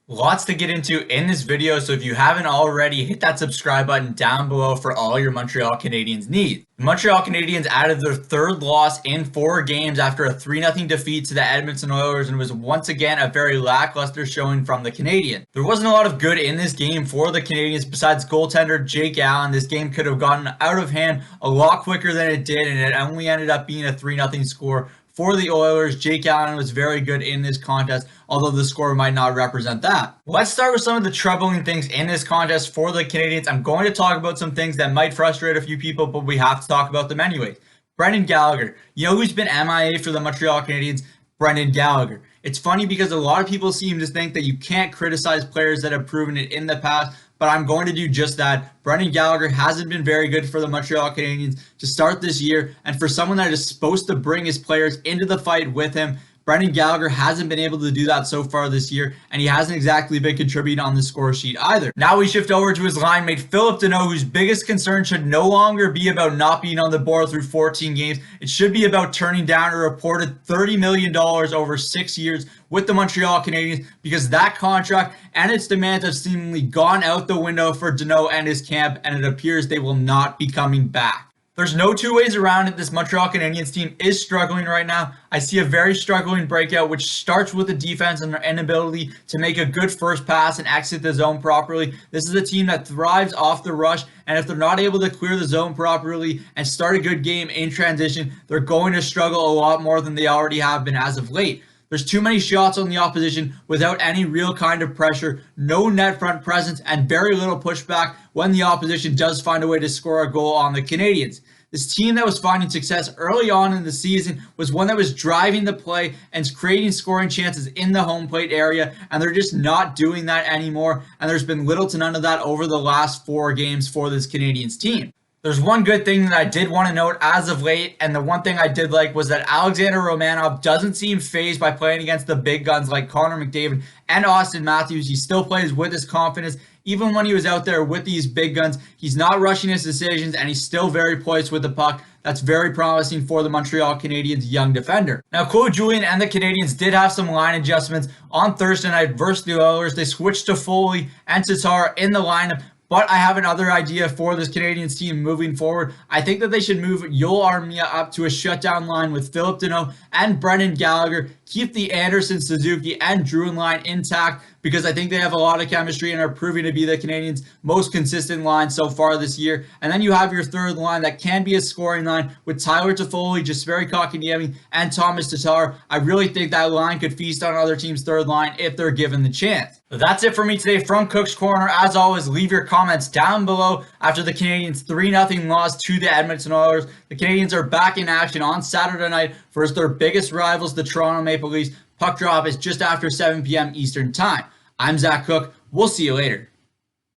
Lots to get into in this video, so if you haven't already, hit that subscribe button down below for all your Montreal Canadiens needs. The Montreal Canadiens added their third loss in 4 games after a 3-0 defeat to the Edmonton Oilers, and it was once again a very lackluster showing from the Canadiens. There wasn't a lot of good in this game for the Canadiens besides goaltender Jake Allen. This game could have gotten out of hand a lot quicker than it did, and it only ended up being a 3-0 score for the Oilers. Jake Allen was very good in this contest, although the score might not represent that. Let's start with some of the troubling things in this contest for the Canadiens. I'm going to talk about some things that might frustrate a few people, but we have to talk about them anyway. Brendan Gallagher. You know who's been MIA for the Montreal Canadiens? Brendan Gallagher. It's funny because a lot of people seem to think that you can't criticize players that have proven it in the past, but I'm going to do just that. Brendan Gallagher hasn't been very good for the Montreal Canadiens to start this year, and for someone that is supposed to bring his players into the fight with him, Brendan Gallagher hasn't been able to do that so far this year, and he hasn't exactly been contributing on the score sheet either. Now we shift over to his line mate, Phillip Danault, whose biggest concern should no longer be about not being on the board through 14 games. It should be about turning down a reported $30 million over 6 years with the Montreal Canadiens, because that contract and its demands have seemingly gone out the window for Danault and his camp, and it appears they will not be coming back. There's no two ways around it. This Montreal Canadiens team is struggling right now. I see a very struggling breakout, which starts with the defense and their inability to make a good first pass and exit the zone properly. This is a team that thrives off the rush, and if they're not able to clear the zone properly and start a good game in transition, they're going to struggle a lot more than they already have been as of late. There's too many shots on the opposition without any real kind of pressure, no net front presence, and very little pushback when the opposition does find a way to score a goal on the Canadiens. This team that was finding success early on in the season was one that was driving the play and creating scoring chances in the home plate area, and they're just not doing that anymore, and there's been little to none of that over the last 4 games for this Canadiens team. There's one good thing that I did want to note as of late, and the one thing I did like was that Alexander Romanov doesn't seem fazed by playing against the big guns like Connor McDavid and Austin Matthews. He still plays with his confidence. Even when he was out there with these big guns, he's not rushing his decisions, and he's still very poised with the puck. That's very promising for the Montreal Canadiens' young defender. Now, Claude Julien and the Canadiens did have some line adjustments on Thursday night versus the Oilers. They switched to Foley and Tatar in the lineup, but I have another idea for this Canadiens team moving forward. I think that they should move Yoel Armia up to a shutdown line with Phillip Danault and Brendan Gallagher. Keep the Anderson, Suzuki, and Drouin line intact, because I think they have a lot of chemistry and are proving to be the Canadiens' most consistent line so far this year. And then you have your third line that can be a scoring line with Tyler Toffoli, Jesperi Kotkaniemi, and Thomas Tatar. I really think that line could feast on other teams' third line if they're given the chance. So that's it for me today from Cook's Corner. As always, leave your comments down below after the Canadiens' 3-0 loss to the Edmonton Oilers. The Canadiens are back in action on Saturday night versus their biggest rivals, the Toronto Maple Leafs. Puck drop is just after 7 p.m. Eastern Time. I'm Zach Cook. We'll see you later.